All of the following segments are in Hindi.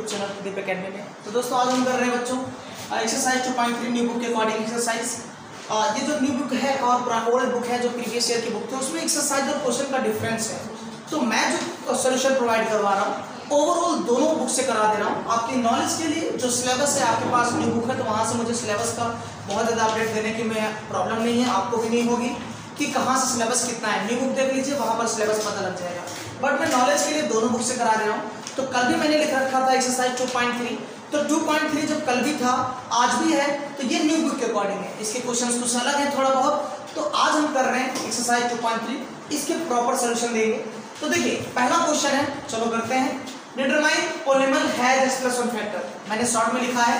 यूट्यूब चैनल दीप अकेडमी में। तो दोस्तों आज हम कर रहे हैं बच्चों एक्सरसाइज 2.3 न्यू बुक के अकॉर्डिंग एक्सरसाइज। ये जो न्यू बुक है और ओल्ड बुक है जो प्रीवियस ईयर की बुक थी उसमें एक्सरसाइज और क्वेश्चन का डिफरेंस है। तो मैं जो सोल्यूशन प्रोवाइड करवा रहा हूँ ओवरऑल दोनों बुक से करा दे रहा हूँ आपकी नॉलेज के लिए। जो सिलेबस है आपके पास न्यू बुक है तो वहाँ से मुझे सिलेबस का बहुत ज़्यादा अपडेट देने की मैं प्रॉब्लम नहीं है, आपको भी नहीं होगी कि कहाँ से सिलेबस कितना है। न्यू बुक देख लीजिए, वहाँ पर सिलेबस पता लग जाएगा। बट मैं नॉलेज के लिए दोनों बुक से करा दे रहा हूँ। तो कल भी मैंने लिख रखा था एक्सरसाइज 2.3, तो 2.3 जब कल भी था आज भी है तो ये न्यू बुक के अकॉर्डिंग है। इसके क्वेश्चंस कुछ अलग हैं थोड़ा बहुत। तो आज हम कर रहे हैं एक्सरसाइज 2.3, इसके प्रॉपर सोल्यूशन देंगे। तो देखिए पहला क्वेश्चन है, चलो करते हैं। Determine polynomial has x + 1 factor. मैंने शॉर्ट में लिखा है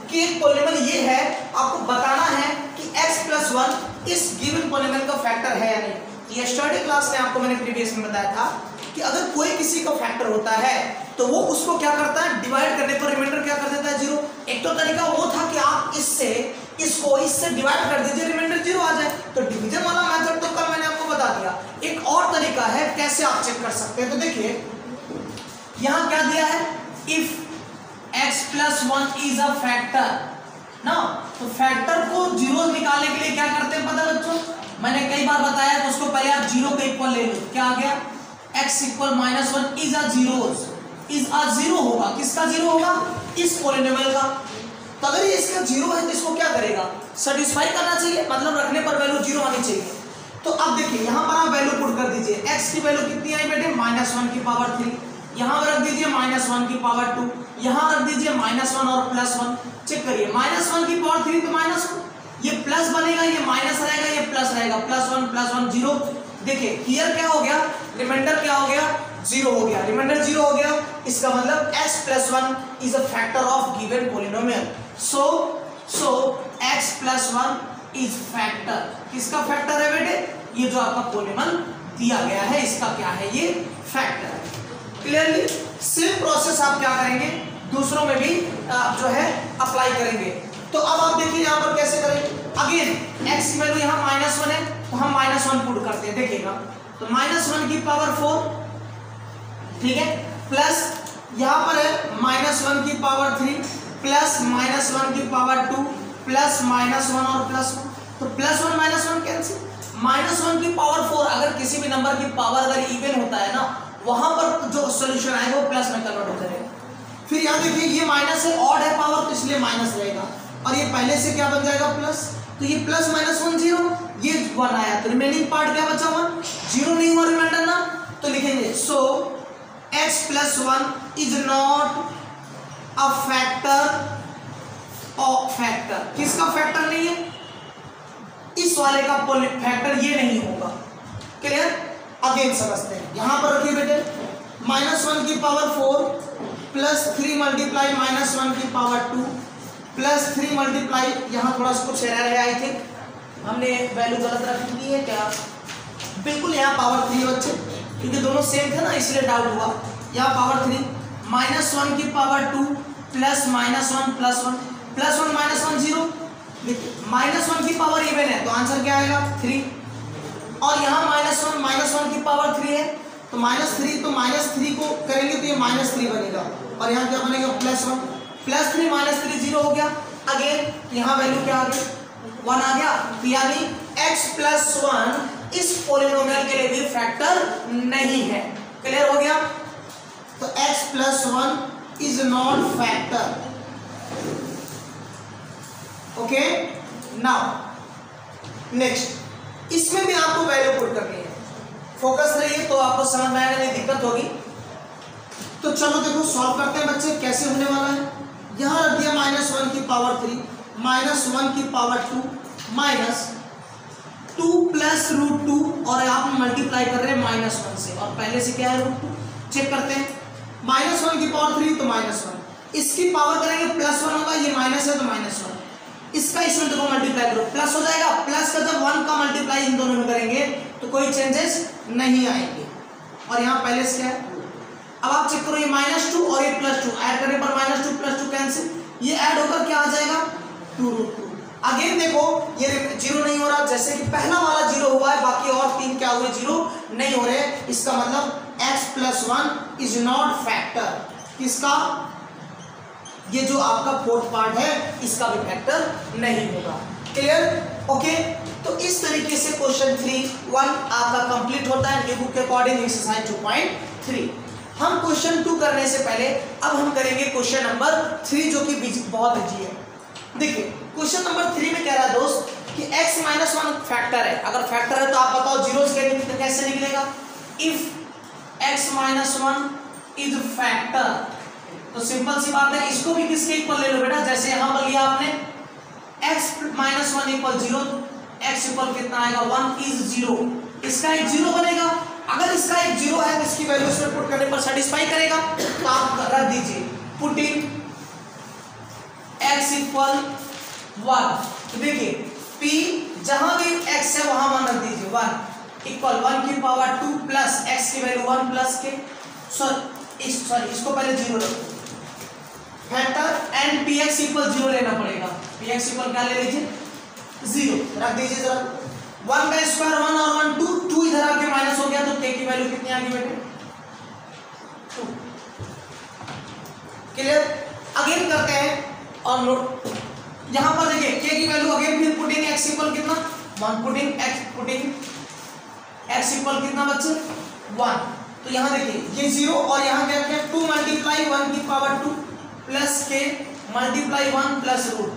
कि एक पॉलीनोमियल ये है, आपको बताना है कि x + 1 इस गिवन पॉलीनोमियल का फैक्टर है या नहीं। ये स्टडी क्लास में आपको मैंने प्रीवियस में बताया था कि अगर कोई किसी का फैक्टर होता है तो वो उसको क्या करता है, डिवाइड करने पर रिमाइंडर क्या कर देता है, 0। एक तो तरीका वो था कि आप इससे डिवाइड कर दीजिए, रिमाइंडर 0 आ जाए। तो डिवीजन वाला मेथड तो कल मैंने आपको बता दिया। एक और तरीका है कैसे आप चेक कर सकते हैं। तो देखिए यहां क्या दिया है, if x + 1 is a factor ना, तो फैक्टर को जीरो निकालने के लिए क्या करते हैं पता बच्चों, मैंने कई बार बताया। तो उसको पहले आप 0 के इक्वल ले लो। क्या आ गया, x = -1 इज अ जीरो होगा। किसका 0 होगा, इस पॉलीनोमियल का। तो अगर ये इसका 0 है तो इसको क्या करेगा, सेटिस्फाई करना चाहिए, मतलब रखने पर वैल्यू 0 आनी चाहिए। तो अब देखिए यहाँ पर आप वैल्यू पुट कर दीजिए। x की वैल्यू कितनी आई बेटे, -1⁻3। यहाँ रख दीजिए -1⁻2, यहाँ रख दीजिए -1 और +1। चेक करिए -1⁻3 तो -1, ये प्लस बनेगा, ये माइनस रहेगा, ये प्लस रहेगा, +1 0। देखिए हियर क्या हो गया, रिमाइंडर क्या हो गया, 0 हो गया, रिमाइंडर 0 हो गया। इसका मतलब x + 1 is a factor of given polynomial. So x + 1 is factor. किसका फैक्टर है बेटे, ये जो आपका पॉलीनोमियल दिया गया है इसका क्या है, ये फैक्टर है। क्लियरली सेम प्रोसेस आप क्या करेंगे, दूसरों में भी आप जो है अप्लाई करेंगे। तो अब आप देखिए यहाँ पर कैसे करेंगे। अगेन x की वैल्यू यहाँ -1 है तो हम -1 पुट करते हैं। देखिएगा तो -1⁴, ठीक है, प्लस यहाँ पर है -1�3 प्लस -1�2 प्लस -1 और +1। तो +1 -1 कैंसिल। -1⁴ अगर किसी भी नंबर की पावर अगर इवन होता है ना, वहां पर जो सॉल्यूशन आएगा वो प्लस में कन्वर्ट हो जाएगा। फिर यहाँ देखिए ये माइनस है, ऑड है पावर तो इसलिए माइनस रहेगा, और ये पहले से क्या बन जाएगा प्लस। तो ये प्लस -1 0, ये 1 आया तो रिमेनिंग पार्ट क्या बचा, 1। 0 नहीं हुआ रिमाइंडर ना, तो लिखेंगे सो x + 1 is not a factor of factor. किसका फैक्टर नहीं है, इस वाले का फैक्टर ये नहीं होगा। क्लियर, अगेन समझते हैं। यहां पर रखिए बेटे -1⁴ प्लस 3 मल्टीप्लाई -1⁻2 प्लस 3 मल्टीप्लाई, यहाँ थोड़ा सा कुछ एरर है, आई थिंक हमने वैल्यू गलत रख दी है क्या, बिल्कुल यहाँ पावर 3 बच्चे, क्योंकि दोनों सेम थे ना इसलिए डाउट हुआ। यहाँ पावर 3 -1⁻2 प्लस -1 +1 +1 -1 0। देखिए -1 की पावर इवन है तो आंसर क्या आएगा 3, और यहाँ -1 की पावर 3 है तो -3, तो -3 को करेंगे तो ये -3 बनेगा, और यहाँ क्या बनेगा +1 +3 -3 0 हो गया। अगेन यहाँ वैल्यू क्या आ गई, 1 आ गया। यानी x + 1 इस पॉलीनोमियल के लिए भी फैक्टर नहीं है। क्लियर हो गया, तो x + 1 is not factor. Okay, now next, इसमें भी आपको वैल्यू पुट करनी है। फोकस रहिए तो आपको समझ में आएगा, नहीं दिक्कत होगी। तो चलो देखो सॉल्व करते हैं बच्चे, कैसे होने वाला है। यहाँ रख दिया -1�3 -1⁻2 -2 प्लस √2, और आप मल्टीप्लाई कर रहे हैं -1 से, और पहले से क्या है √2। चेक करते हैं -1�3 तो -1, इसकी पावर करेंगे +1 होगा, ये माइनस है तो -1, इसका इसमें देखो मल्टीप्लाई करो प्लस हो जाएगा। प्लस का जब 1 का मल्टीप्लाई इन दोनों में करेंगे तो कोई चेंजेस नहीं आएंगे, और यहाँ पहले से क्या है। अब आप चेक करो ये -2 और ये +2 ऐड करने पर -2 +2 कैंसिल, ये ऐड होकर क्या आ जाएगा 2√2। अगेन देखो ये 0 नहीं हो रहा, जैसे कि पहला वाला 0 हुआ है, बाकी और 3 क्या हुए 0 नहीं हो रहे। इसका मतलब x + 1 इज नॉट फैक्टर। किसका, ये जो आपका फोर्थ पार्ट है इसका भी फैक्टर नहीं होगा। क्लियर? ओके, तो इस तरीके से क्वेश्चन 3.1 आपका कंप्लीट होता है न्यू बुक के अकॉर्डिंग एक्सरसाइज 2.3। हम क्वेश्चन 2 करने से पहले अब हम करेंगे क्वेश्चन नंबर 3 जो कि बहुत इजी है। देखिए क्वेश्चन नंबर 3 में कह रहा है दोस्त कि x माइनस 1 फैक्टर है। अगर फैक्टर है तो आप बताओ जीरो से कैसे निकलेगा? If x minus 1 is factor, तो सिंपल सी बात है, इसको भी किसके इक्वल ले लो बेटा, जैसे यहां पर लिया आपने x minus 1 equal 0, x equal कितना आएगा 1 इज 0, इसका एक 0 बनेगा। अगर इसका एक 0 है तो इसकी वैल्यू इसमें पुट करने पर सेटिस्फाई करेगा, तो आप रख दीजिए पुट इन x इक्वल 1। तो देखिए p जहां भी x है वहां मान रख दीजिए 1 इक्वल 1 की पावर 2 प्लस x की वैल्यू 1 प्लस के सॉरी इसको पहले 0 रखो फैक्टर एंड px इक्वल 0 लेना पड़ेगा। px इक्वल क्या ले लीजिए 0 रख दीजिए जरा, 1 का स्क्वायर 1 और 1 2, 2 इधर आके माइनस हो गया तो k की वैल्यू कितनी आ गई बेटे 2। क्लियर? अगेन करते हैं और नोट यहां पर देखिए k की वैल्यू अगेन फिर पुटिंग x इक्वल कितना 1 पुटिंग x इक्वल कितना बच्चे 1। तो यहां देखिए ये 0 और यहां क्या किया 2 मल्टीप्लाई 1 की power 2 plus k multiply 1 plus root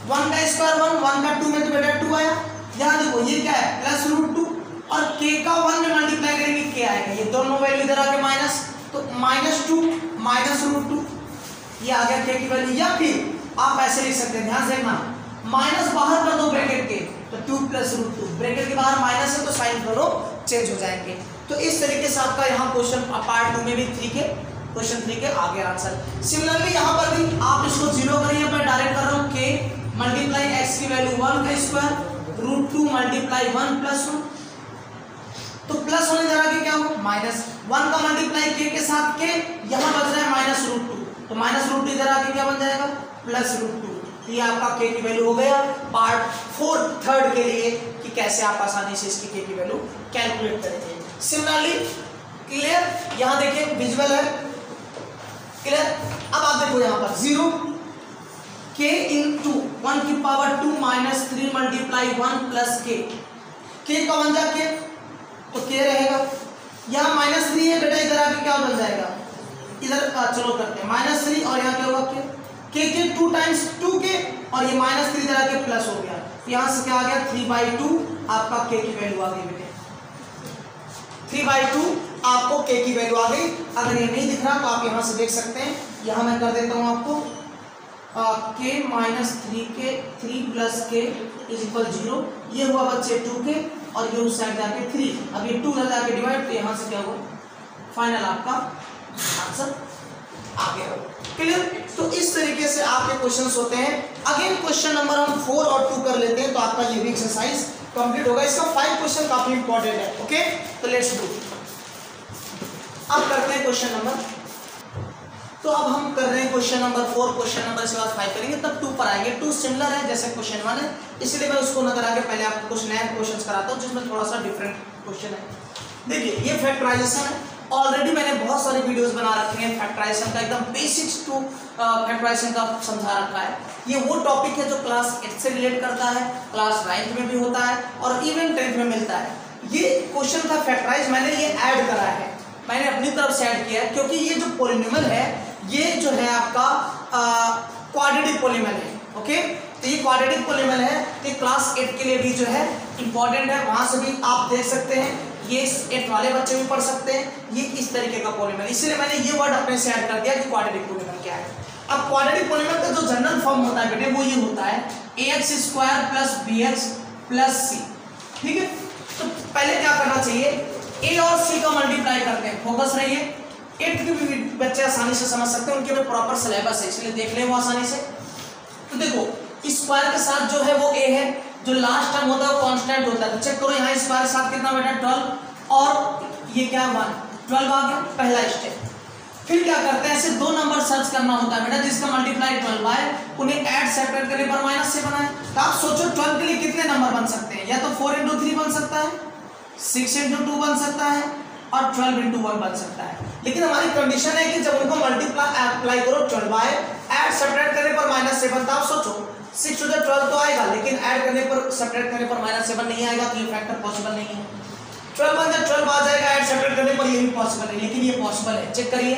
1 का स्क्वायर 1 का 2 में तो बेटा 2 आया। यहां देखो ये क्या है प्लस रूट 2 और k का 1 में मल्टीप्लाई करेंगे k आएगा, ये दोनों वैल्यू इधर आके माइनस, तो -2 माइनस रूट 2 ये आ गया k की वैल्यू। या फिर आप ऐसे लिख सकते हैं, ध्यान से देखना, माइनस बाहर कर दो ब्रैकेट के तो 2 प्लस रूट 2, ब्रैकेट के बाहर माइनस है तो साइन दोनों चेंज हो जाएंगे। तो इस तरीके से आपका यहाँ क्वेश्चन पार्ट 2 में भी क्वेश्चन 3 के आगे आंसर। सिमिलरली यहाँ पर भी आप इसको 0 करिए, मैं डायरेक्ट कर रहा हूँ k मल्टीप्लाई x की वैल्यू 1 का स्क्वायर रूट 2 मल्टीप्लाई 1 प्लस 1, तो प्लस होने जा रहा है क्या हो माइनस 1 का मल्टीप्लाई k के साथ k, यहाँ बच रहा है माइनस रूट 2, तो माइनस रूट 2 इधर आके क्या बन जाएगा प्लस रूट 2। ये आपका k की वैल्यू हो गया पार्ट 4 थर्ड के लिए कि कैसे आप आसानी से इसकी k की वैल्यू कैलकुलेट करेंगे। Similarly clear? यहाँ देखिए विजुअल है क्लियर। अब आप देखो यहाँ पर 0 k इंटू 1 की power 2 minus 3 multiply 1 plus k का बन जा के तो k रहेगा, यहाँ माइनस 3 है बेटा, इधर आके क्या बन जाएगा इधर चलो करते हैं -3 और यहाँ क्या होगा k के 2 टाइम्स 2k और ये -3 इधर आके प्लस हो गया, यहाँ से क्या आ गया 3/2 आपका k की वैल्यू आ गई बेटे 3/2 आपको k की वैल्यू आ गई। अगर ये नहीं दिख रहा तो आप यहाँ से देख सकते हैं, यहाँ मैं कर देता हूँ आपको k minus 3 plus k is equal 0, ये हुआ बच्चे 2k और ये उस साइड जाके 3, अब ये 2 उधर जाके डिवाइड, तो यहाँ से क्या हुआ फाइनल आपका आंसर आ गया। क्लियर? तो इस तरीके से आपके क्वेश्चंस होते हैं। अगेन क्वेश्चन नंबर हम 4 और 2 कर लेते हैं तो आपका ये भी एक्सरसाइज कंप्लीट होगा। इसका 5 क्वेश्चन काफी इंपॉर्टेंट है। ओके, तो लेट्स डू। अब करते हैं क्वेश्चन नंबर, तो अब हम कर रहे हैं क्वेश्चन नंबर 4, क्वेश्चन नंबर से बाद 5 करेंगे, तब 2 पर आएंगे। 2 सिमिलर है जैसे क्वेश्चन 1 है, इसलिए मैं उसको न करा के पहले आपको कुछ नए क्वेश्चन कराता हूँ जिसमें थोड़ा सा डिफरेंट क्वेश्चन है। देखिए ये फैक्टराइजेशन है, ऑलरेडी मैंने बहुत सारे वीडियोस बना रखे हैं फैक्टराइजेशन का, एकदम बेसिक्स टू फैक्टराइजेशन का समझा रखा है। ये वो टॉपिक है जो क्लास 8 से रिलेट करता है, क्लास 9th में भी होता है और इवन 10th में मिलता है। ये क्वेश्चन था फैक्टराइज, मैंने ये ऐड करा है, मैंने अपनी तरफ से ऐड किया है क्योंकि ये जो पॉलिनोमियल है ये जो है आपका क्वाड्रेटिक पॉलिनोमियल है। ओके, तो ये क्वाड्रेटिक पॉलिनोमियल है, तो क्लास 8 के लिए भी जो है इंपॉर्टेंट है, वहां से भी आप देख सकते हैं, ये 8 वाले बच्चे भी पढ़ सकते हैं। ये इस तरीके का पॉलिनोमियल, इसलिए मैंने ये वर्ड अपने से ऐड कर दिया कि क्वाड्रेटिक पॉलिनोमियल क्या है। अब क्वाड्रेटिक पॉलिनोमियल का जो जनरल फॉर्म होता है बेटे वो ये होता है ax² + bx + c। ठीक है, तो पहले क्या करना चाहिए, a और c का मल्टीप्लाई करते हैं, फोकस रहिए। 8th के भी बच्चे आसानी से समझ सकते हैं, उनके में प्रॉपर सिलेबस है, इसलिए देख लें वो आसानी से। तो देखो स्क्वायर के साथ जो है वो a है, जो लास्ट टर्म होता है वो कांस्टेंट होता है, तो चेक करो यहाँ स्क्वायर के साथ कितना बेटा 12 और ये क्या 1, 12 आ गया पहला स्टेप। फिर क्या करते हैं, ऐसे 2 नंबर सर्च करना होता है बेटा जिसका मल्टीप्लाई 12 आए, उन्हें ऐड सेपरेट करने पर माइनस से बनाए। तो आप सोचो 12 के लिए कितने नंबर बन सकते हैं, या तो 4 × 3 बन सकता है, 6 × 2 बन सकता है, और 12 इंटू 1 बन सकता है। लेकिन हमारी कंडीशन है कि जब उनको मल्टीप्लाई अप्लाई करो 12 बाय ऐड सब्ट्रैक्ट करने पर -7, तो आप सोचो 6 टू द 12 तो आएगा, लेकिन ऐड करने पर सब्ट्रैक्ट करने पर -7 नहीं आएगा, तो ये फैक्टर पॉसिबल नहीं है। 12 बन जाए 12 आ जाएगा, ऐड सब्ट्रैक्ट करने पर ये भी पॉसिबल है, लेकिन ये पॉसिबल है। चेक करिए,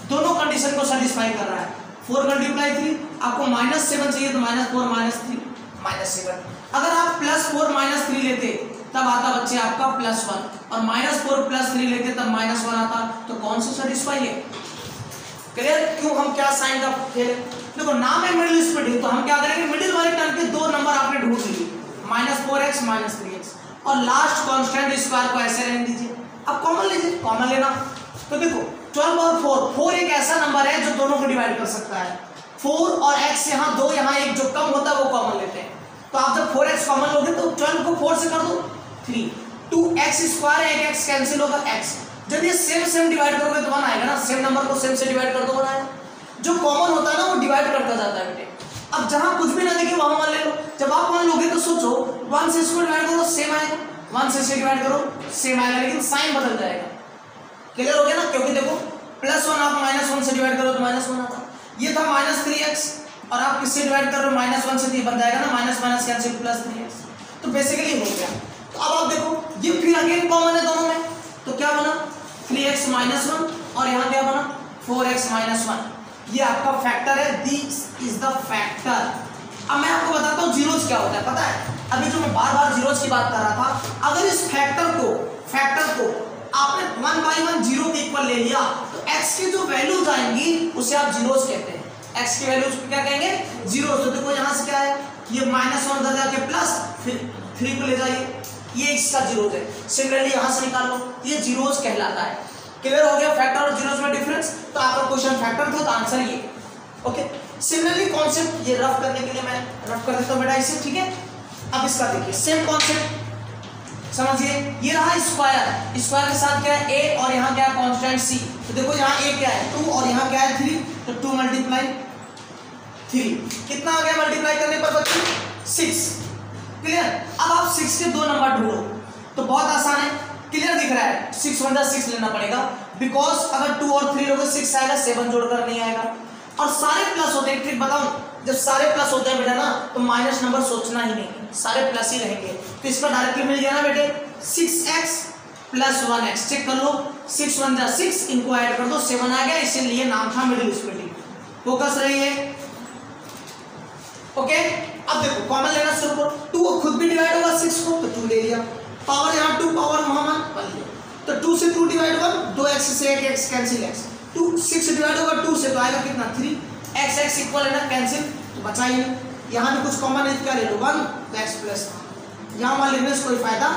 दोनों कंडीशन को सेटिस्फाई कर रहा है। 4 मल्टीप्लाई 3, आपको -7 चाहिए तो -4 -3 -7। अगर आप +4 -3 लेते तब आता बच्चे आपका +1, और -4 +3 लेते तब -1 आता, तो कौन सा सेटिस्फाई है? क्लियर? क्यों हम क्या साइन का खेल? देखो नाम है मिडिल स्प्लिटिंग, तो हम क्या करेंगे, मिडिल वाले टर्म के दो नंबर आपने ढूंढ लिए, -4x -3x, और लास्ट कांस्टेंट स्क्वायर को ऐसे रहने दीजिए। अब कॉमन लीजिए, कॉमन लेना, तो देखो 12 और 4 एक ऐसा नंबर है जो दोनों को डिवाइड कर सकता है। 4 और x, यहाँ 2 यहाँ 1 जो कम होता है वो कॉमन लेते हैं, तो आप जब 4x कॉमन लोगे तो 12 को 4 से कर दो 3, 2x स्क्वायर है, 1x कैंसिल होगा x, जब ये सेम डिवाइड करोगे तो 1 आएगा ना, सेम नंबर को सेम से डिवाइड कर दो 1 आएगा। जो कॉमन होता है ना वो डिवाइड करता जाता है बेटे। अब जहां कुछ भी ना दिखे वहां 1 ले लो, जब आप 1 लोगे तो सोचो 1 से इसको डिवाइड करो सेम आएगा, 1 से इसे डिवाइड करो सेम आएगा, लेकिन साइन बदल जाएगा। क्लियर हो गया ना? क्योंकि देखो +1 आप -1 से डिवाइड करो तो -1 आता, ये था -3x, और आप किससे डिवाइड कर रहे हो -1 से, तो ये बन जाएगा ना माइनस कैंसिल +3x, तो बेसिकली हो गया। तो अब आप देखो ये फिर अगेन कॉमन है दोनों में, तो क्या बना 3x -1, और यहाँ क्या बना 4x -1, ये आपका फैक्टर है, दिस इज द फैक्टर। अब मैं आपको बताता हूँ जीरोज क्या होता है, पता है? अभी जो मैं बार जीरोज की बात कर रहा था, अगर इस फैक्टर को आपने 1 बाई 1 जीरो के इक्वल ले लिया, तो x की जो वैल्यूज आएंगी उसे आप जीरोज कहते हैं। x की वैल्यूज क्या कहेंगे? जीरो। तो देखो यहाँ से क्या है, ये -1 उधर जाके प्लस, फिर 3 को ले जाइए, ये इसका जीरोज है। सिमिलरली यहाँ से निकाल लो, ये जीरोज कहलाता है। क्लियर हो गया फैक्टर और जीरोज में डिफरेंस? तो आपका क्वेश्चन फैक्टर था तो आंसर ये। ओके, सिमिलरली कॉन्सेप्ट ये रफ करने के लिए मैं रफ कर देता हूँ बेटा इसे, ठीक है? अब इसका देखिए सेम कॉन्सेप्ट समझिए, ये रहा स्क्वायर, स्क्वायर के साथ क्या है a, और यहाँ क्या है कांस्टेंट c। तो देखो यहाँ a क्या है 2, और यहाँ क्या है 3, तो 2 मल्टीप्लाई 3 कितना आ गया मल्टीप्लाई करने पर बच्चे 6। क्लियर? अब आप 6 के 2 नंबर ढूंढो, तो बहुत आसान है, क्लियर दिख रहा है, 6 1 6 लेना पड़ेगा, बिकॉज अगर 2 और 3 लोगे 6 आएगा, 7 जोड़कर नहीं आएगा, और सारे प्लस होते हैं। ट्रिक बताऊं, जब सारे प्लस होते हैं बेटा ना, तो माइनस नंबर सोचना ही नहीं, सारे प्लस ही रहेंगे। तो इसका डायरेक्टली मिल गया ना बेटे 6x + 1x, चेक कर लो, 6 1 6, इनको ऐड कर दो 7 आ गया, इसीलिए नाम था मिडिल स्प्लिटिंग। फोकस रहिए। ओके, अब देखो कॉमन लेना शुरू करो, 2 खुद भी डिवाइड होगा 6 को, तो 2 ले लिया, पावर यहाँ 2 पावर वहां 1 लिया, तो 2 से 2 डिवाइड होगा, 2x से 1x कैंसिल x, 2 6 डिवाइड होगा 2 से, तो आएगा कितना 3, x इक्वल है ना कैंसिल, तो बचा ही नहीं। यहाँ भी कुछ कॉमन है, क्या ले लो 1, तो x प्लस, यहाँ वाले लेने से कोई फायदा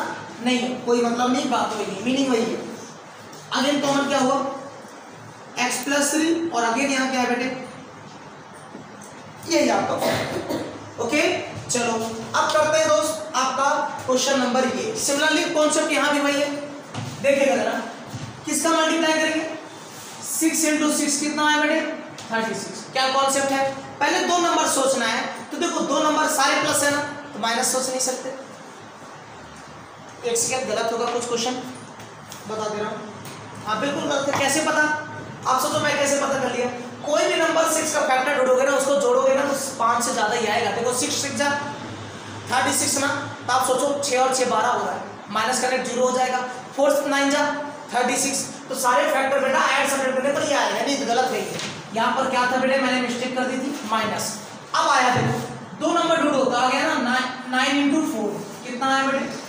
नहीं है, कोई मतलब नहीं, बात वही नहीं, मीनिंग वही है। अगेन कॉमन क्या हुआ x + 3, और अगेन यहाँ क्या है बेटे यही आपका। ओके चलो अब करते हैं दोस्त आपका क्वेश्चन नंबर ये। सिमिलरली कॉन्सेप्ट यहाँ भी वही है, देखिएगा जरा, किसका मल्टीप्लाई करेंगे 6 × 6 कितना है बेटे 36। क्या कॉन्सेप्ट है, पहले 2 नंबर सोचना है, तो देखो 2 नंबर सारे प्लस है ना, तो माइनस सोच नहीं सकते। एक सेकंड, गलत होगा कुछ क्वेश्चन, बता दे रहा हूँ। हाँ बिल्कुल गलत है, कैसे पता? आप सोचो मैं कैसे पता कर लिया, कोई भी नंबर 6 का फैक्टर ढूंढोगे ना, उसको जोड़ोगे ना, तो 5 से ज्यादा ही आएगा। देखो 6 6 जा 36 ना, तो आप सोचो 6 और 6 12 हो रहा है, माइनस करके 0 हो जाएगा, 4 9 जा 36, तो सारे फैक्टर बेटा ऐड सब्ट्रैक्ट करने पर ये आएगा, नहीं गलत नहीं है। यहाँ पर क्या था बेटे, मैंने मिस्टेक कर दी थी, माइनस। अब आया देखो 2 नंबर ढूंढो, तो आ गया ना 9 × 4 कितना आया बेटे।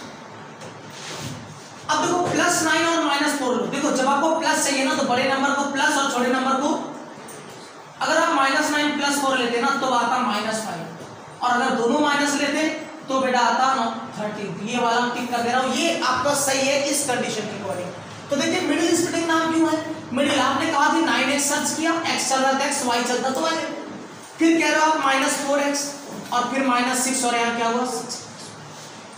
अब देखो +9 और -4 लो, देखो जब आपको प्लस चाहिए ना, तो बड़े नंबर को प्लस और छोटे नंबर को, अगर आप -9 + 4 लेते ना तो आता -5, और अगर दोनों माइनस लेते तो बेटा आता 30। ये वाला टिक कर दे रहा हूँ, ये आपका सही है इस कंडीशन के अकॉर्डिंग। तो देखिए मिडिल स्प्लिटिंग नाम क्यों है, मिडिल आपने कहा थी 9x सर्च किया, x चल रहा था, x y चलता तो आएगा, फिर कह रहे हो आप -4x और फिर -6, और यहाँ क्या हुआ 6।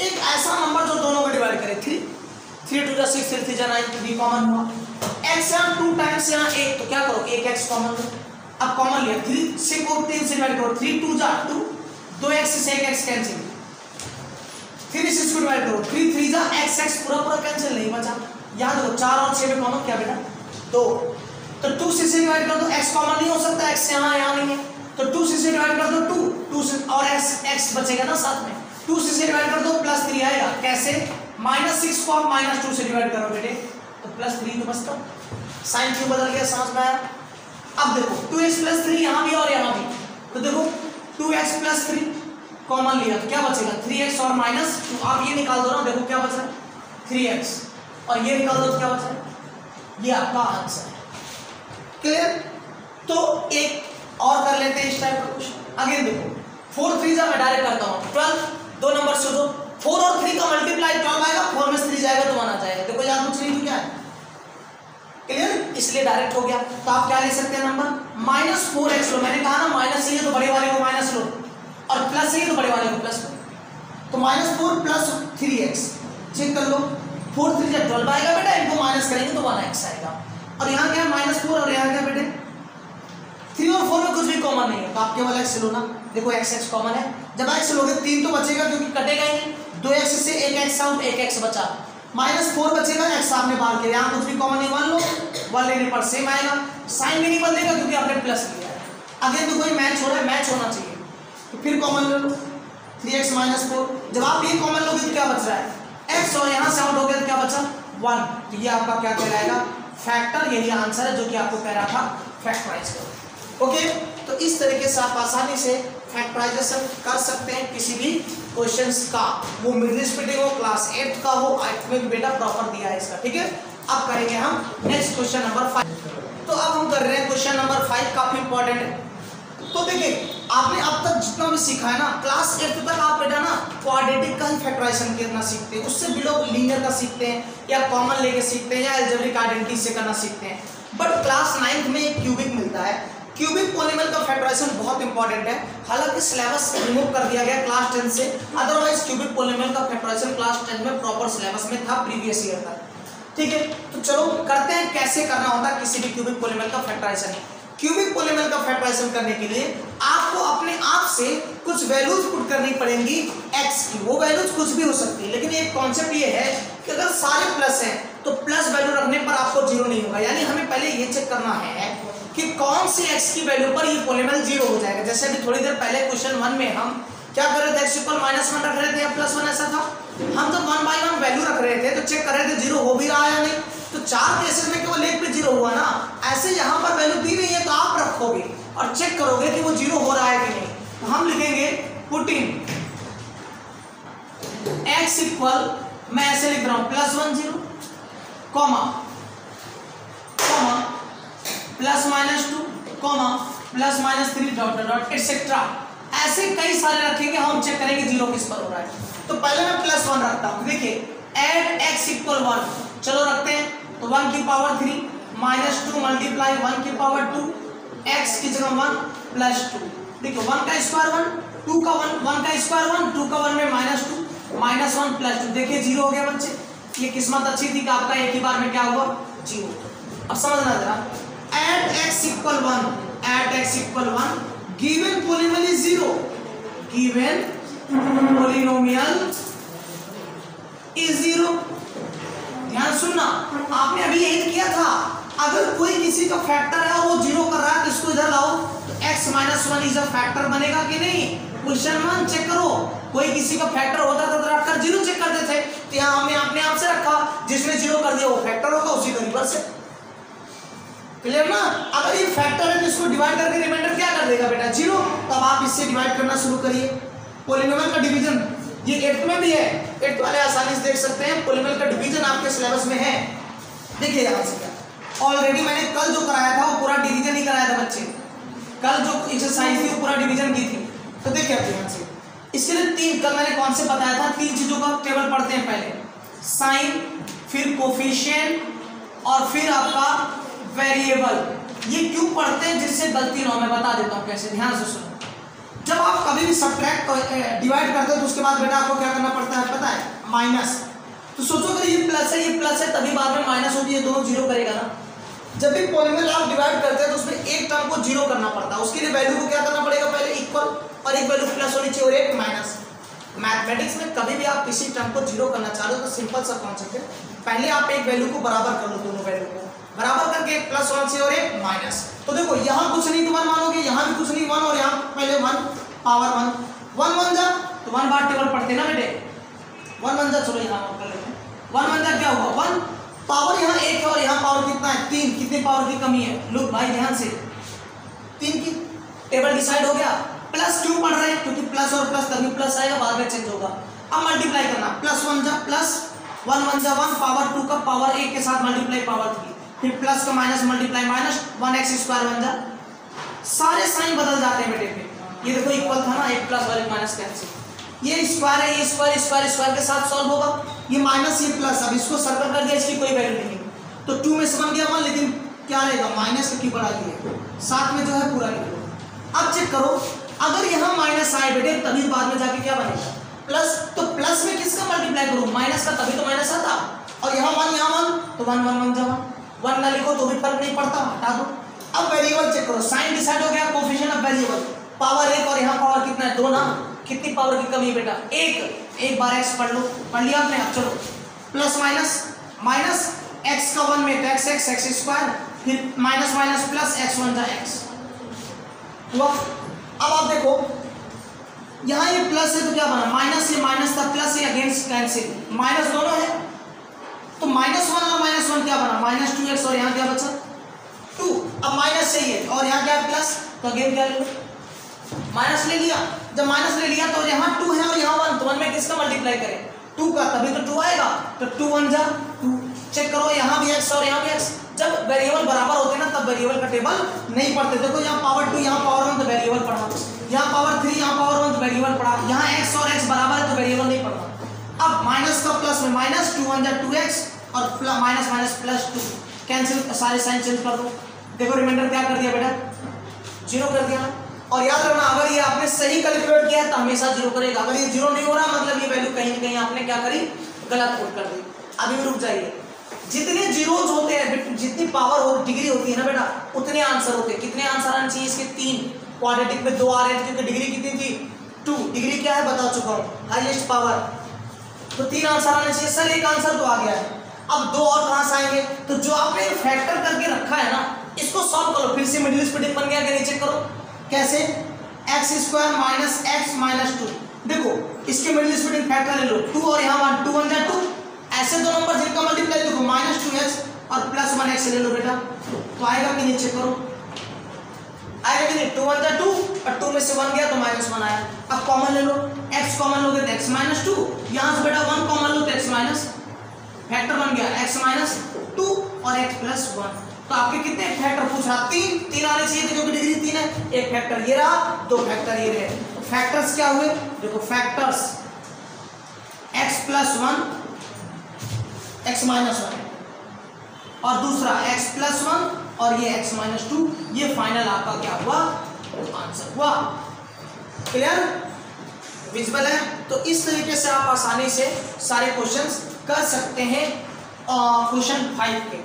एक ऐसा नंबर जो दोनों को डिवाइड करे, 3 2 जा 6, 3 3 जा 9, 3 कॉमन हुआ, x यहाँ 2 टाइम्स यहाँ 1, तो क्या करो 1x कॉमन लो। अब कॉमन लिया 3 से को 3 से डिवाइड करो, 3 2 जा 2, 2x से 1x कैंसिल, फिर इसको डिवाइड करो, 3 3 जा x पूरा कैंसिल नहीं बचा, यहाँ देखो 4 और 6 में कॉमन क्या बेटा 2, तो 2 से डिवाइड कर दो, x कॉमन नहीं हो सकता, x यहाँ नहीं है, तो 2 से डिवाइड कर दो 2 से और x बचेगा ना साथ में, 2 से डिवाइड कर दो +3 आएगा, कैसे -6 को आप -2 से डिवाइड करो बेटे तो +3 तो बचता, साइन क्यों बदल गया समझ में आया। अब देखो 2x + 3 यहाँ भी और यहाँ भी, तो देखो 2x + 3 कॉमन लिया तो क्या बचेगा 3x और -2, आप ये निकाल दो ना, देखो क्या बच रहा है 3x और ये निकाल दो तो क्या बच रहा है, ये आपका आंसर है। क्लियर। तो एक और कर लेते हैं इस टाइप का क्वेश्चन। अगेन देखो 4 3 जा मैं डायरेक्ट करता हूँ 12, दो नंबर से दो 4 और 3 का मल्टीप्लाई 12 आएगा, 4 में 3 जाएगा तो 1 आ जाएगा, देखो यहाँ कुछ नहीं तो क्या है। क्लियर, इसलिए डायरेक्ट हो गया। तो आप क्या ले सकते हैं नंबर -4x लो, मैंने कहा ना माइनस चाहिए तो बड़े वाले को माइनस लो और प्लस चाहिए तो बड़े वाले को प्लस लो, तो -4 + 3x चेक कर लो, 4 3 जा 12 आएगा बेटा, इनको माइनस करेंगे तो 1x आएगा, और यहाँ क्या है -4 और यहाँ क्या बेटे 3 और 4 में कुछ भी कॉमन नहीं है, तो आप केवल x लो ना, देखो x कॉमन है, जब x लोगे 3 तो बचेगा क्योंकि कटेगा ही नहीं, 2x से 1x आउट 1x बचा, -4 बचेगा, x आपने बाहर किया, यहाँ कुछ भी कॉमन नहीं, 1 लो, 1 लेने पर सेम आएगा, साइन भी नहीं बदलेगा क्योंकि आपने प्लस लिया है। अगेन तो कोई मैच हो रहा है, मैच होना चाहिए, तो फिर कॉमन ले लो 3x -4, जब आप ये कॉमन लोगे तो क्या बच रहा है x और यहाँ से आउट हो गया तो क्या बचा 1, तो ये आपका क्या कहलाएगा फैक्टर, यही आंसर है जो कि आपको कह रहा था फैक्टराइज करो। ओके, तो इस तरीके से आप आसानी से फैक्टराइजेशन कर सकते हैं किसी भी क्वेश्चंस का, वो मिडिल स्प्लिटिंग हो, क्लास 8 का हो, 8 में बेटा प्रॉपर दिया है इसका, ठीक है। अब करेंगे हम नेक्स्ट क्वेश्चन नंबर 5। तो अब हम कर रहे हैं क्वेश्चन नंबर 5, काफी इंपॉर्टेंट है। तो देखिए आपने अब तक जितना भी सीखा है ना, क्लास 8 तक आप बेटा ना क्वाड्रेटिक का ही फैक्टराइजेशन करना सीखते हैं, उससे बिलो लीनियर का सीखते हैं या कॉमन लेके सीखते हैं या अलजेब्रिक आइडेंटिटी से करना सीखते हैं, बट क्लास 9 में एक क्यूबिक मिलता है, क्यूबिक पॉलीनोमियल का फैक्टराइजेशन बहुत इंपॉर्टेंट है, हालांकि सिलेबस रिमूव कर दिया गया क्लास 10 से, अदरवाइज क्यूबिक पॉलीनोमियल का फैक्टराइजेशन क्लास 10 में प्रॉपर सिलेबस में था प्रीवियस ईयर तक, ठीक है। तो चलो करते हैं कैसे करना होता है किसी भी क्यूबिक पॉलीनोमियल का फैक्टराइजेशन। क्यूबिक पॉलीनोमियल का फैक्टराइजेशन करने के लिए आपको अपने आप से कुछ वैल्यूज पुट करनी पड़ेंगी x की, वो वैल्यूज कुछ भी हो सकती है, लेकिन एक कॉन्सेप्ट ये है कि अगर सारे प्लस हैं तो प्लस वैल्यू रखने पर आपको जीरो नहीं होगा, यानी हमें पहले ये चेक करना है कि कौन सी x की वैल्यू पर ये पॉलीनोमियल जीरो हो जाएगा। जैसे अभी थोड़ी देर पहले क्वेश्चन 1 में हम क्या कर रहे थे, x = -1 रख रहे थे या +1 ऐसा था, हम जब 1 by 1 वैल्यू रख रहे थे तो चेक कर रहे थे जीरो हो भी रहा है या नहीं, तो 4 केसेस में केवल एक पे जीरो हुआ ना, ऐसे यहाँ पर वैल्यू दी नहीं है तो आप रखोगे और चेक करोगे कि वो जीरो हो रहा है कि नहीं, तो हम लिखेंगे पुटिंग x = मैं ऐसे लिख रहा हूँ +1 0 comma +-2 comma +-3 dot dot dot etcetera, ऐसे कई सारे रखेंगे, हम चेक करेंगे जीरो किस पर हो रहा है। तो पहले मैं +1 रखता हूँ, देखिए ऐड x = 1, चलो रखते हैं, तो 1 की पावर 3 -2 मल्टीप्लाई 1 की पावर 2, x की जगह 1 +2, देखो 1 का स्क्वायर 1, 2 का 1 का स्क्वायर 1, 2 का 1 में -2 -1 +2, देखिए जीरो हो गया बच्चे, ये किस्मत अच्छी थी कि आपका एक ही बार में क्या हुआ जीरो। अब समझना जरा, add x = 1 given polynomial is 0, given polynomial is 0, ध्यान सुनना, आपने अभी यही किया था, अगर कोई किसी का फैक्टर है और वो जीरो कर रहा है तो इसको इधर लाओ, तो x - 1 इज अ फैक्टर बनेगा कि नहीं, क्वेश्चन 1 चेक करो, कोई किसी का फैक्टर होता था तो रखकर जीरो चेक करते थे, तो यहाँ हमने अपने आप से रखा, जिसने जीरो कर दिया वो फैक्टर होगा, उसी का रिवर्स है, क्लियर ना। अगर ये फैक्टर है तो इसको डिवाइड करके रिमाइंडर क्या कर देगा बेटा जीरो, तब आप इससे डिवाइड करना शुरू करिए। पॉलीनोमियल का डिवीजन ये 8th में भी है, 8th वाले आसानी से देख सकते हैं, पॉलीनोमियल का डिवीजन आपके सिलेबस में है, देखिए यहाँ से क्या, ऑलरेडी मैंने कल जो कराया था वो पूरा डिवीजन ही कराया था बच्चे, कल जो एक्सरसाइज थी वो पूरा डिवीजन की थी, तो देखिए आप यहाँ से इसके लिए 3, कल मैंने कौन से बताया था, 3 चीजों का टेबल पढ़ते हैं, पहले साइन, फिर कोफिशिएंट और फिर आपका वेरिएबल। ये क्यों पढ़ते हैं, जिससे गलती ना हो, मैं बता देता हूँ कैसे, ध्यान से सुनो। जब आप कभी भी सब्ट्रैक्ट डिवाइड करते हो तो उसके बाद बेटा आपको क्या करना पड़ता है पता है, माइनस, तो सोचो अगर ये प्लस है तभी बाद में माइनस होगी, ये दोनों जीरो करेगा ना। जब भी पॉलीनोमियल आप डिवाइड करते हैं तो उसमें एक टर्म को जीरो करना पड़ता है, उसके लिए वैल्यू को क्या करना पड़ेगा, पहले इक्वल और एक वैल्यू प्लस होनी चाहिए और एक माइनस। मैथ मैथमेटिक्स में कभी भी आप किसी टर्म को जीरो करना चाहो तो सिंपल सा कॉन्सेप्ट है, पहले आप एक वैल्यू को बराबर कर लो, दोनों वैल्यू को बराबर करके एक प्लस वन से और एक माइनस। तो देखो यहाँ कुछ नहीं तो वन मानोगे, यहाँ भी कुछ नहीं वन, और यहाँ पहले one power one, one one जा तो वन बार टेबल पढ़ते ना बेटे, वन वन जा, चलो यहाँ कर लेते हैं, वन वन जा क्या हुआ, वन पावर यहाँ एक है और यहाँ पावर कितना है, तीन, कितने पावर की कमी है, लुक भाई ध्यान से, तीन की टेबल डिसाइड हो गया। प्लस क्यों पढ़ रहे हैं, क्योंकि प्लस और प्लस तभी प्लस आएगा, बाद में चेंज होगा। अब मल्टीप्लाई करना, प्लस वन जा प्लस वन वन जा वन, पावर टू का पावर एक के साथ मल्टीप्लाई पावर थ्री, फिर प्लस का minus multiply minus, one x square बन जा, सारे साइन बदल जाते हैं बेटे पे। ये देखो इक्वल था ना, एक प्लस और एक माइनस कैंसिल, ये स्क्वायर है, ये स्क्वायर स्क्वायर स्क्वायर के साथ सॉल्व होगा, ये माइनस ये प्लस, अब इसको सर्कल कर दिया, इसकी कोई वैल्यू नहीं, तो टू में से बन गया वन, लेकिन क्या रहेगा माइनस की बढ़ाई है, साथ में जो है पूरा निकलो। अब चेक करो, अगर यहाँ माइनस आए बेटे तभी बाद में जाके क्या बनेगा प्लस, तो प्लस में किसका मल्टीप्लाई करो, माइनस का, तभी तो माइनस आता, और यहाँ वन तो वन वन वन जमा, वन ना लिखो तो भी फर्क नहीं पड़ता, हटा दो। अब वेरिएबल चेक करो, साइन डिसाइड हो गया, कोफिशिएंट ऑफ वेरिएबल पावर एक और यहाँ पावर कितना है, दो ना, कितनी पावर की कमी है बेटा, एक बार एक्स पढ़ लो, पढ़ लिया आपने। अब चलो प्लस माइनस, माइनस एक्स का वन में तो एक्स एक्स एक्स स्क्वायर, फिर minus minus plus x one जा एक्स हुआ। अब आप देखो यहाँ ये प्लस है तो क्या बना, माइनस, ये माइनस था, प्लस ये अगेंस्ट कैंसिल, माइनस दोनों है तो माइनस वन और माइनस वन क्या बना, माइनस टू एक्स, और यहाँ क्या बचा टू, अब माइनस चाहिए और यहाँ क्या है प्लस, तो अगेन क्या ले लो माइनस ले लिया, जब माइनस ले लिया तो यहाँ टू है और यहाँ वन, तो वन में किसका मल्टीप्लाई करें, टू का, तभी तो टू आएगा, तो टू वन जा टू। चेक करो यहाँ भी एक्स और यहाँ भी एक्स, जब वेरिएबल बराबर होते हैं ना तब वेरिएबल का टेबल नहीं पढ़ते। देखो यहाँ पावर टू, यहाँ पावर वन, तो वेरिएबल पढ़ा, यहाँ पावर थ्री, यहाँ पावर वन, तो वेरिएबल पढ़ा, यहाँ एक्स और एक्स बराबर है तो वेरिएबल नहीं पढ़ा। अब माइनस का प्लस में माइनस, टू वन जा टू एक्स, और minus minus plus two, cancel, सारे साइन चेंज कर दो। देखो रिमाइंडर क्या कर दिया बेटा, जीरो कर दिया। और याद रखना अगर ये आपने सही कैलकुलेट किया है तो हमेशा जीरो करेगा, अगर ये जीरो नहीं हो रहा मतलब ये वैल्यू कहीं ना कहीं आपने क्या करी, गलत पुट कर दी। अभी भी रुक जाइए, जितने जीरोज होते हैं, जितनी पावर हो डिग्री होती है ना बेटा, उतने आंसर होते हैं। कितने आंसर आने चाहिए इसके, तीन, क्वाड्रेटिक में दो आ रहे थे क्योंकि डिग्री कितनी थी, टू, डिग्री क्या है बता चुका हूँ, हाईएस्ट पावर, तो तीन आंसर आने चाहिए। सर एक आंसर तो आ गया है, अब दो और कहाँ से आएंगे, तो जो आपने फैक्टर करके रखा है ना इसको सॉल्व करो, फिर से मिडिल स्प्लिटिंग बन गया कि नहीं, चेक करो कैसे, x square minus x minus two, देखो इसके मिडिल स्प्लिटिंग फैक्टर ले लो, टू और यहाँ वन, टू वन जा टू, ऐसे दो नंबर जिनका मल्टीप्लाई देखो माइनस टू एक्स और प्लस वन एक्स ले लो बेटा, तो आएगा कि नहीं, चेक करो आएगा कि नहीं, टू वन जा टू और टू में से वन गया तो माइनस वन आया। अब कॉमन ले लो, एक्स कॉमन लोगे तो एक्स माइनस टू, यहाँ से बेटा वन कॉमन लो तो एक्स माइनस, फैक्टर बन गया एक्स माइनस टू और एक्स प्लस वन। तो आपके कितने फैक्टर पूछ रहा, तीन, तीन आने चाहिए थे क्योंकि डिग्री तीन है, एक फैक्टर ये रहा, दो फैक्टर ये रहे, तो फैक्टर्स क्या हुए, देखो factors x plus one x minus one और दूसरा एक्स प्लस वन और ये एक्स माइनस टू, ये फाइनल आपका क्या हुआ, आंसर हुआ। क्लियर, विजिबल है। तो इस तरीके से आप आसानी से सारे क्वेश्चंस कर सकते हैं क्वेश्चन 5 के।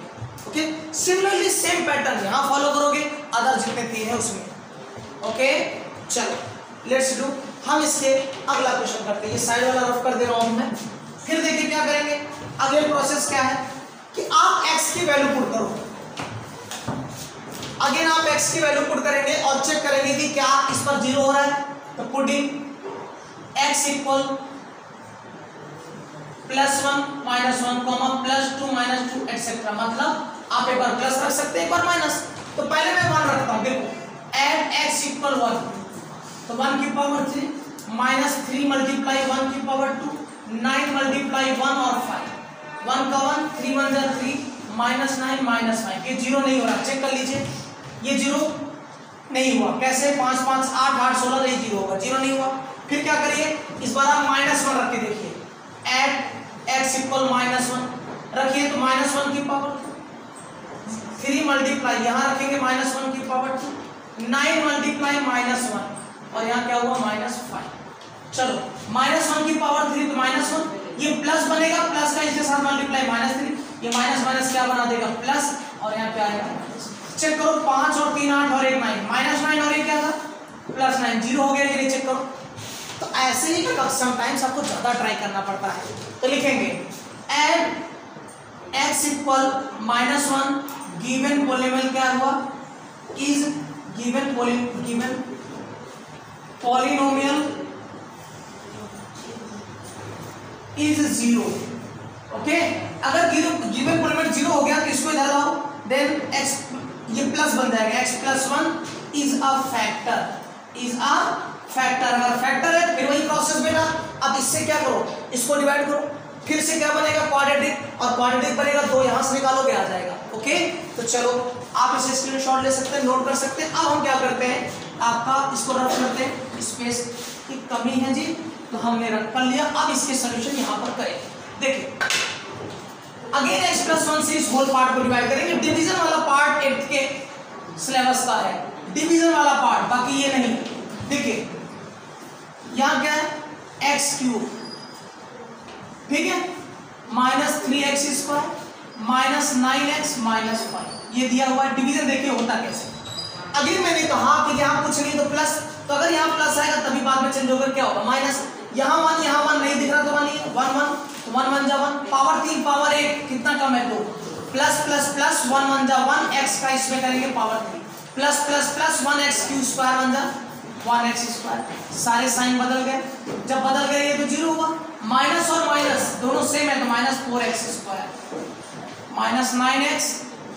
ओके, सिमिलरली सेम पैटर्न यहाँ फॉलो करोगे अदर जितने तीन है उसमें। ओके चलो लेट्स डू, हम इसके अगला क्वेश्चन करते हैं। ये साइड वाला रफ कर दे रहा हूँ मैं, फिर देखिए क्या करेंगे। अगले प्रोसेस क्या है कि आप x की वैल्यू पुट करो, अगेन आप x की वैल्यू पुट करेंगे और चेक करेंगे कि क्या इस पर जीरो हो रहा है, तो पुटिंग x इक्वल +1 -1 +2 -2 एटसेट्रा, मतलब आप एक बार प्लस रख सकते हैं एक बार माइनस। तो पहले मैं 1 रखता हूं, देखो एड x इक्वल 1, तो 1 की पावर 3 -3 मल्टीप्लाई 1 की पावर 2 9 मल्टीप्लाई 1 और 5, 1 का 1 3 1 जा 3 -9 -5, ये जीरो नहीं हो रहा, चेक कर लीजिए ये जीरो नहीं हुआ। कैसे 5 5 8 8 16 नहीं जीरो होगा, जीरो नहीं हुआ। फिर क्या करिए, इस बार आप -1 रख के देखिए, एड x इक्वल -1 रखिए तो -1 की पावर 3 मल्टीप्लाई यहाँ रखेंगे -1 की पावर 2 9 मल्टीप्लाई -1 और यहाँ क्या हुआ -5। चलो -1 की पावर 3 तो -1, ये प्लस बनेगा, प्लस का इसके साथ मल्टीप्लाई -3, ये माइनस माइनस क्या बना देगा प्लस, और यहाँ क्या आएगा माइनस। चेक करो 5 और 3 8 और 1 9, -9 और ये क्या था +9, जीरो हो गया कि नहीं, चेक करो तो ऐसे ही समटाइम्स आपको ज़्यादा ट्राई करना पड़ता है। तो लिखेंगे at x equal -1 given polynomial क्या हुआ is given polynomial is 0। Okay, अगर गिवन पॉलीनोमियल 0 हो गया तो इसको इधर लाओ, देन x ये प्लस बन जाएगा, x + 1 इज अ फैक्टर। अगर फैक्टर है फिर वही प्रोसेस बेटा। अब इससे क्या करो, इसको डिवाइड करो, फिर से क्या बनेगा क्वाड्रेटिक, और क्वाड्रेटिक बनेगा तो यहां से निकालोगे आ जाएगा। ओके, तो चलो आप इसे स्क्रीनशॉट ले सकते हैं, नोट कर सकते हैं। अब हम क्या करते हैं, आपका इसको रफ करते हैं, स्पेस की कमी है जी तो हमने रख कर लिया। अब इसके सॉल्यूशन यहां पर करें। देखिए अगेन x + 1 से इस होल पार्ट को डिवाइड करेंगे। डिवीजन वाला पार्ट 8th के सिलेबस का है, डिवीजन वाला पार्ट, बाकी ये नहीं। देखिए यहां क्या है x3, ठीक है, -3x² -9x -5 ये दिया हुआ है। डिवीजन देखिए होता कैसे। अगेन मैंने कहा कि यहाँ कुछ नहीं तो प्लस, तो अगर यहाँ प्लस आएगा तभी बाद में चेंज होकर क्या होगा माइनस। यहाँ 1 नहीं दिख रहा तो 1 तो 1 1 जा 1, पावर 3 पावर 8 कितना कम है 2, प्लस प्लस प्लस 1 1 जा 1, x का इसमें करेंगे power 3, plus plus plus 1x³ 1 जा 1x²। सारे साइन बदल गए, जब बदल गए ये तो 0 हुआ। माइनस और माइनस दोनों सेम है तो -4x² -9x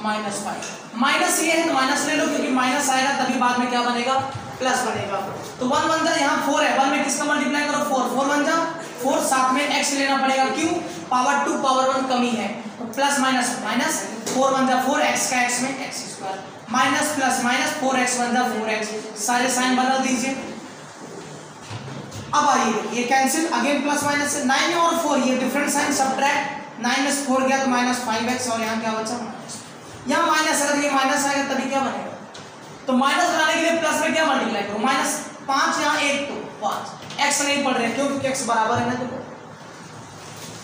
-5। माइनस ये है तो माइनस ले लो, क्योंकि माइनस आएगा तभी बाद में क्या बनेगा प्लस बनेगा। तो 1 1 जा यहाँ 4 है, 1 में किसका मल्टीप्लाई करो 4, 4 1 जा 4, साथ में x लेना पड़ेगा, क्यों पावर 2 पावर 1 कमी है तो प्लस माइनस माइनस 4 1 जा 4, x का x में x² minus plus minus 4x 1 जा 4x। सारे साइन बदल दीजिए। अब आइए ये कैंसिल, अगेन प्लस माइनस से 9 और 4 ये डिफरेंट साइन सब्ट्रैक्ट, 9 में से 4 गया तो -5x और यहाँ क्या बचा माइनस। यहाँ माइनस, अगर ये माइनस आएगा तभी क्या बनेगा, तो माइनस बनाने के लिए प्लस में क्या मल्टीप्लाई करो, -5 यहाँ 1 तो 5, x नहीं पढ़ रहे हैं क्योंकि x बराबर है ना,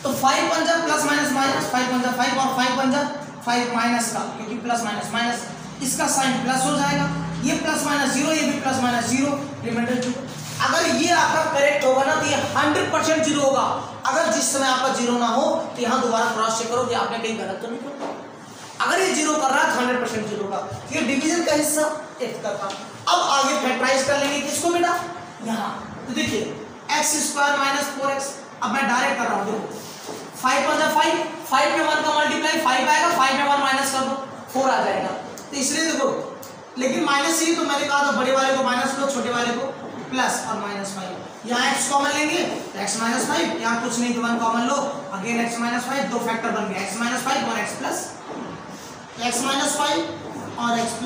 तो 5 1 जा प्लस माइनस माइनस, 5 1 जा 5 और 5 1 जा 5 माइनस का, क्योंकि प्लस माइनस माइनस इसका साइन प्लस हो जाएगा, ये प्लस माइनस 0, ये भी प्लस माइनस 0, रिमाइंडर 0। अगर ये आपका करेक्ट होगा ना तो ये 100% 0 होगा। अगर जिस समय आपका 0 ना हो तो यहाँ दोबारा क्रॉस चेक करो कि आपने कहीं गलत तो नहीं किया। अगर ये 0 कर रहा है तो 100% 0 होगा। ये डिवीजन का हिस्सा 1 का था। अब आगे फैक्टराइज कर लेंगे किसको बेटा, यहाँ। तो देखिए x² -4x, अब मैं डायरेक्ट कर रहा हूँ, देखो 5 1 जा 5, 5 में 1 का मल्टीप्लाई 5 आएगा, 5 में 1 माइनस कर दो 4 आ जाएगा। तो इसलिए देखो, लेकिन माइनस ही तो मैंने कहा था बड़े वाले को माइनस लो, छोटे वाले को प्लस और -5। यहाँ x कॉमन लेंगे तो x -5, यहाँ कुछ नहीं तो 1 कॉमन लो, अगेन x -5, दो फैक्टर बन गया x -5 और x -5 और x +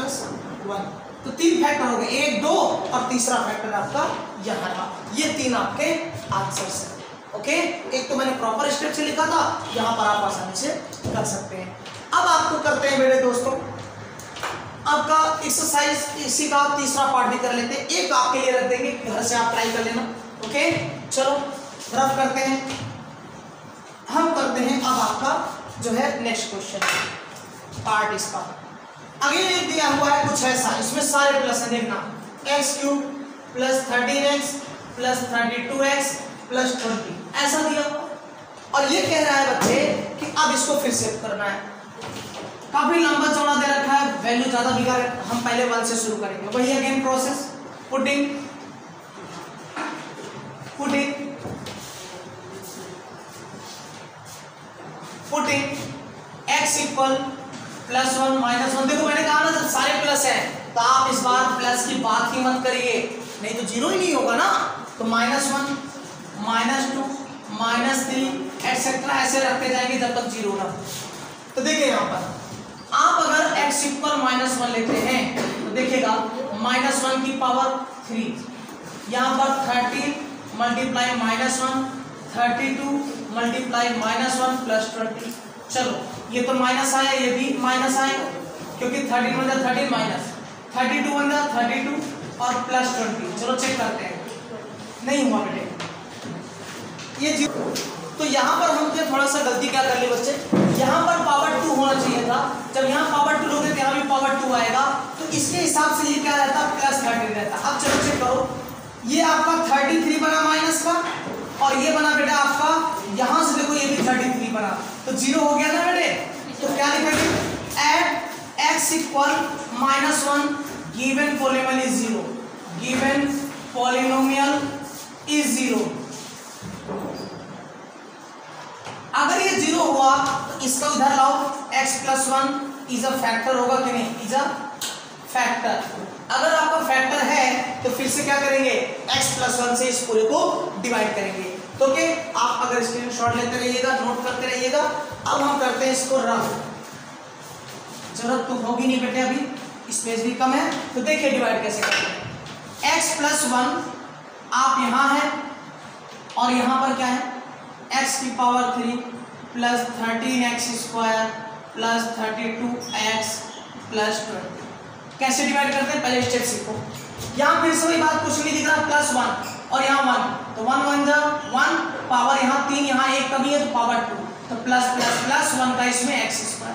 1, तो 3 फैक्टर हो गए, 1 2 और तीसरा फैक्टर आपका यहाँ रहा। ये 3 आपके आंसर्स हैं। ओके, एक तो मैंने प्रॉपर स्टेप से लिखा था, यहाँ पर आप आसानी से कर सकते हैं। अब आपको करते हैं मेरे दोस्तों आपका एक्सरसाइज, इसी का तीसरा पार्ट भी कर लेते हैं, एक आपके लिए रख देंगे, घर से आप ट्राई कर लेना। ओके चलो रफ करते हैं, हम करते हैं अब आपका जो है नेक्स्ट क्वेश्चन पार्ट इसका। अगेन ये दिया हुआ है कुछ ऐसा, इसमें सारे प्लस है, देखना x³ + 13x + 32x + 20 ऐसा दिया हुआ, और ये कह रहा है बच्चे कि अब इसको फिर से करना है। काफी लंबा चौड़ा दे रखा है, वैल्यू ज्यादा बिगा है, हम पहले 1 से शुरू करेंगे। वही again process, putting x equal +1 -1। देखो मैंने कहा ना जब सारे प्लस है तो आप इस बार प्लस की बात ही मत करिए, नहीं तो 0 ही नहीं होगा ना। तो -1 -2 -3 एटसेट्रा ऐसे रखते जाएंगे जब तक 0 ना। तो देखिए यहाँ पर आप अगर x इक्वल -1 लेते हैं तो देखिएगा -1 की पावर 3, यहाँ पर 13 मल्टीप्लाई -1, 32 मल्टीप्लाई -1 + 20। चलो ये तो माइनस आया, ये भी माइनस आएगा क्योंकि 13 1 जा 13 माइनस 32 1 जा 32 और +20। चलो चेक करते हैं, नहीं हुआ बेटे ये 0। तो यहाँ पर हमने थोड़ा सा गलती क्या कर ली बच्चे, यहाँ पर पावर 2 होना चाहिए था, जब यहाँ पावर 2 लोगे तो यहाँ भी पावर 2 आएगा, तो इसके हिसाब से ये क्या रहता +13 रहता। अब चलो चेक करो ये आपका 33 बना माइनस का, और ये बना बेटा आपका यहां से देखो ये भी 33 बना, तो 0 हो गया ना बेटे। तो क्या लिखेंगे at x equal -1 given polynomial is 0, given polynomial is 0। अगर ये 0 हुआ तो इसका उधर लाओ, x + 1 इज अ फैक्टर होगा कि नहीं, इज अ फैक्टर। अगर आपका फैक्टर है तो फिर से क्या करेंगे x + 1 से इस पूरे को डिवाइड करेंगे। तो ओके, आप अगर स्क्रीनशॉट लेते रहिएगा, नोट करते रहिएगा। अब हम करते हैं इसको रफ, जरूरत तो होगी नहीं बेटे, अभी स्पेस भी कम है। तो देखिए डिवाइड कैसे करते हैं। x + 1 आप यहाँ है और यहाँ पर क्या है x की पावर 3 + 13x² + 32x + 20। कैसे डिवाइड करते हैं पहले स्टेप सीखो। यहाँ फिर से वही बात, कुछ नहीं दिख रहा, +1 और यहाँ 1, तो 1 1 जा 1, पावर यहाँ 3 यहाँ 1 कमी है तो पावर 2, तो प्लस प्लस प्लस 1 का इसमें x²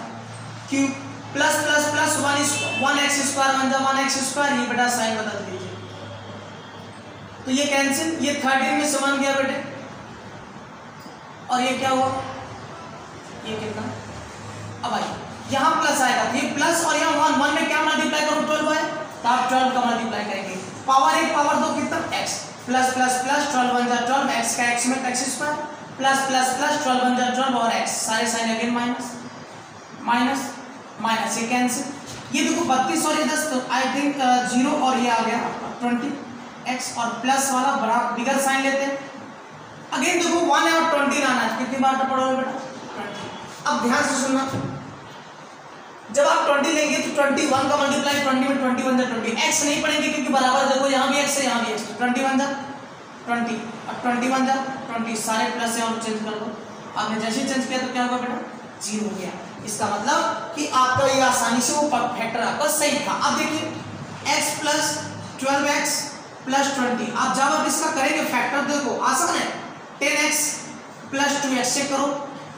क्यों प्लस प्लस प्लस 1 इस 1x² 1 जा 1x², ये बेटा साइन बदल दीजिए तो ये कैंसिल, ये 13 में से 1 गया बेटे, और ये क्या हुआ, ये कितना, अब आइए यहाँ प्लस आएगा, तो ये प्लस और यहाँ 1 में क्या मल्टीप्लाई करो 12 है, तो आप 12 का मल्टीप्लाई करेंगे, पावर 1 पावर 2 कितना x, प्लस प्लस प्लस 12 1 जा 12, x का x में x² प्लस प्लस प्लस 12 1 जा 12 और x, सारे sign again minus minus minus, ये कैंसिल, ये देखो 32 और ये 10, तो आई थिंक 0 और ये आ गया आपका 20x, और प्लस वाला बड़ा बिगर साइन लेते हैं, अगेन देखो 1 है और 20 लाना है, कितनी बार पढ़ोगे बेटा 20। अब ध्यान से सुनना, जब आप 20 लेंगे तो 21 का मल्टीप्लाई 20 में 21 जा 20, x नहीं पढ़ेंगे क्योंकि बराबर देखो यहाँ भी x है यहाँ भी x, 21 जा 20 और 21 जा 20, सारे प्लस से और चेंज कर दो, आपने जैसे ही चेंज किया तो क्या होगा बेटा 0 हो गया। इसका मतलब कि आपका ये आसानी से वो फैक्टर आपका सही था। अब देखिए x + 12x + 20, आप जब आप इसका करेंगे फैक्टर देखो आसान है, 10x + 2x चेक करो,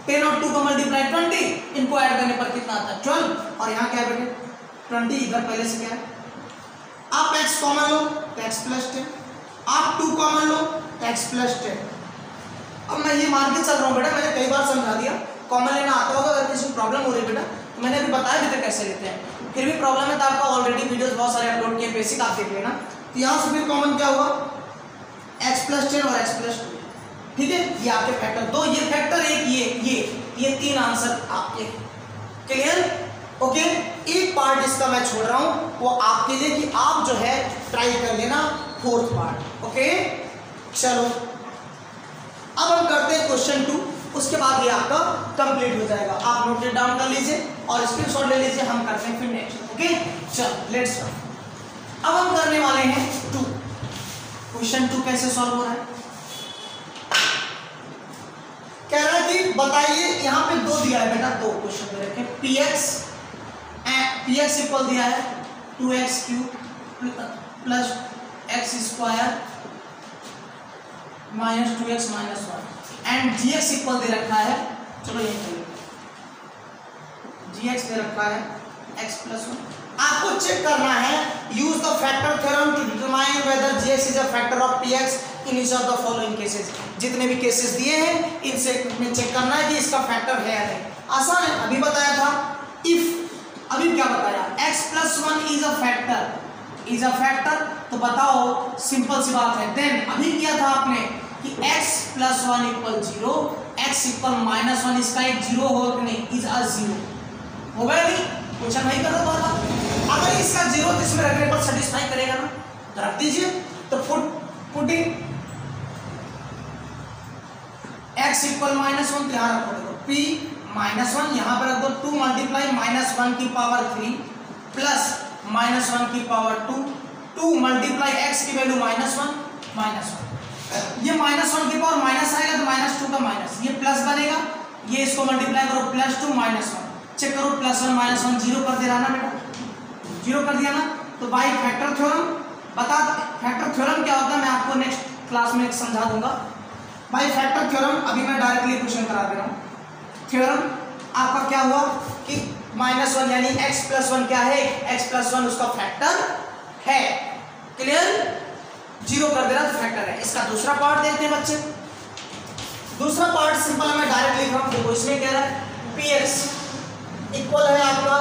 10 और 2 का मल्टीप्लाई 20, इनको ऐड करने पर कितना आता है 12, और यहाँ क्या है बेटे 20 इधर पहले से क्या है, आप x कॉमन लो तो x + 10, आप 2 कॉमन लो तो x + 10। अब मैं ये मान के चल रहा हूँ बेटा, मैंने कई बार समझा दिया, कॉमन लेना आता होगा, अगर किसी को प्रॉब्लम हो रही है बेटा तो मैंने अभी बताया भी था कैसे लेते हैं, फिर भी प्रॉब्लम है तो आपका ऑलरेडी वीडियोस बहुत सारे अपलोड किए, बेसिक आप देख लेना। तो यहाँ से फिर कॉमन क्या हुआ x + 10 और x + 2, ठीक है, ये आपके फैक्टर दो, ये फैक्टर एक, ये 3 आंसर आपके क्लियर। ओके, एक पार्ट इसका मैं छोड़ रहा हूं वो आपके लिए कि आप जो है ट्राई कर लेना 4th पार्ट। ओके चलो अब हम करते हैं क्वेश्चन 2, उसके बाद ये आपका कंप्लीट हो जाएगा, आप नोट डाउन कर लीजिए और स्क्रीनशॉट ले लीजिए, हम करते हैं फिर नेक्स्ट। ओके चलो लेट्स स्टार्ट। अब हम करने वाले हैं 2, क्वेश्चन 2 कैसे सॉल्व हो रहा है, कह रहा है कि बताइए, यहाँ पे 2 दिया है बेटा, 2 क्वेश्चन दे रखे, px इक्वल दिया है 2x³ + x² - 2x - 1 and gx equal दे रखा है, चलो ये चलिए gx दे रखा है x + 1। आपको चेक करना है, use the factor theorem to determine whether gx is a factor of px in each of the following cases. जितने भी केसेस दिए हैं इनसे में चेक करना है कि इसका फैक्टर है या नहीं, आसान है, अभी बताया था। इफ अभी क्या बताया, x + 1 इज अ फैक्टर, तो बताओ सिंपल सी बात है, देन अभी किया था आपने कि x + 1 = 0, x = -1, इसका एक 0 होगा कि नहीं, इज अ 0 होगा या नहीं, क्वेश्चन नहीं कर रहा बार, अगर इसका 0 तो इसमें रखने पर सेटिस्फाई करेगा ना, तो रख दीजिए। तो पुटिंग x = -1, ध्यान रखो, देखो p -1 यहाँ पर रख दो, 2 × -1 की पावर 3 प्लस -1 की पावर 2, 2 × x की वैल्यू -1 ये -1 की पावर माइनस आएगा तो -2 का माइनस, ये प्लस बनेगा, ये इसको मल्टीप्लाई करो +2 -1, चेक करो +1 -1 0 कर दे रहा ना बेटा, 0 कर दिया ना। तो बाई फैक्टर थ्योरम बता, फैक्टर थ्योरम क्या होता है मैं आपको नेक्स्ट क्लास में समझा दूंगा। बाई फैक्टर थ्योरम अभी मैं डायरेक्टली क्वेश्चन करा दे रहा हूँ। थ्योरम आपका क्या हुआ कि -1 यानी x + 1 क्या है, x + 1 उसका फैक्टर है, क्लियर। जीरो कर दे रहा तो फैक्टर है। इसका दूसरा पार्ट देखते हैं बच्चे। दूसरा पार्ट सिंपल मैं डायरेक्ट लिख रहा हूँ। देखो इसमें क्या है, px इक्वल है आपका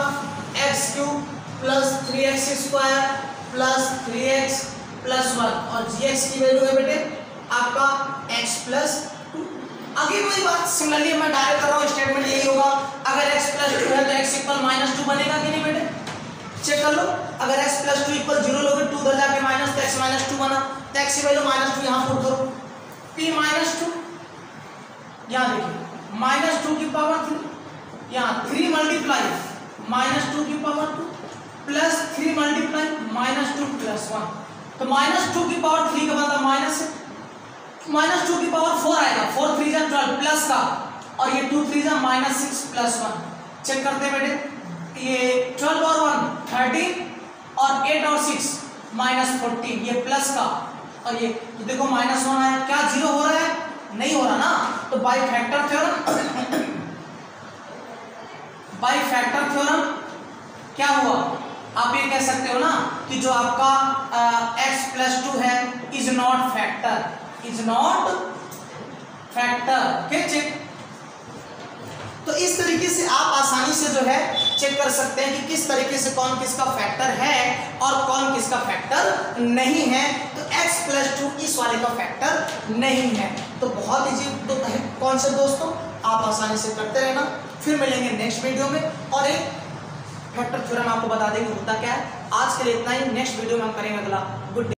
x cube plus 3x square plus 3x plus 1 और gx की वैल्यू है बेटे आपका x प्लस 2। आगे वही बात सिमिलरली मैं डायरेक्ट कर रहा हूँ, स्टेटमेंट यही होगा। अगर x प्लस 2 है तो x इक्वल माइनस 2 बनेगा कि नहीं बेटे, चेक कर लो। अगर x प्लस 2 इक्वल 0 लोगे 2 उधर जाके माइनस तो x माइनस 2 बना, तो x की वैल्यू माइनस 2 यहाँ पुट करो, p माइनस 2 यहाँ देखिए माइनस 2 की पावर 3, यहाँ 3 मल्टीप्लाई माइनस 2 की power 2 plus 3 multiply minus 2 plus 1, तो माइनस 2 की पावर 3 का मतलब माइनस है, माइनस 2 की पावर 4 आएगा, 4 3 जा 12 प्लस का, और ये 2 3 जा माइनस 6 प्लस 1। चेक करते हैं बेटे, ये 12 और 1 13 और 8 और 6 माइनस 14, ये प्लस का, और ये तो देखो माइनस 1 आया, क्या जीरो हो रहा है, नहीं हो रहा ना, तो by factor theorem, by factor theorem क्या हुआ, आप ये कह सकते हो ना कि जो आपका x प्लस 2 है is not factor, is not factor. Check, तो इस तरीके से आप आसानी से जो है चेक कर सकते हैं कि किस तरीके से कौन किसका फैक्टर है और कौन किसका फैक्टर नहीं है। तो x प्लस 2 इस वाले का फैक्टर नहीं है। तो बहुत इजी तो कॉन्सेप्ट दोस्तों, आप आसानी से करते रहना। फिर मिलेंगे नेक्स्ट वीडियो में और एक फैक्टर थ्योरम आपको बता देंगे होता क्या है। आज के लिए इतना ही, नेक्स्ट वीडियो में हम करेंगे अगला। Good day.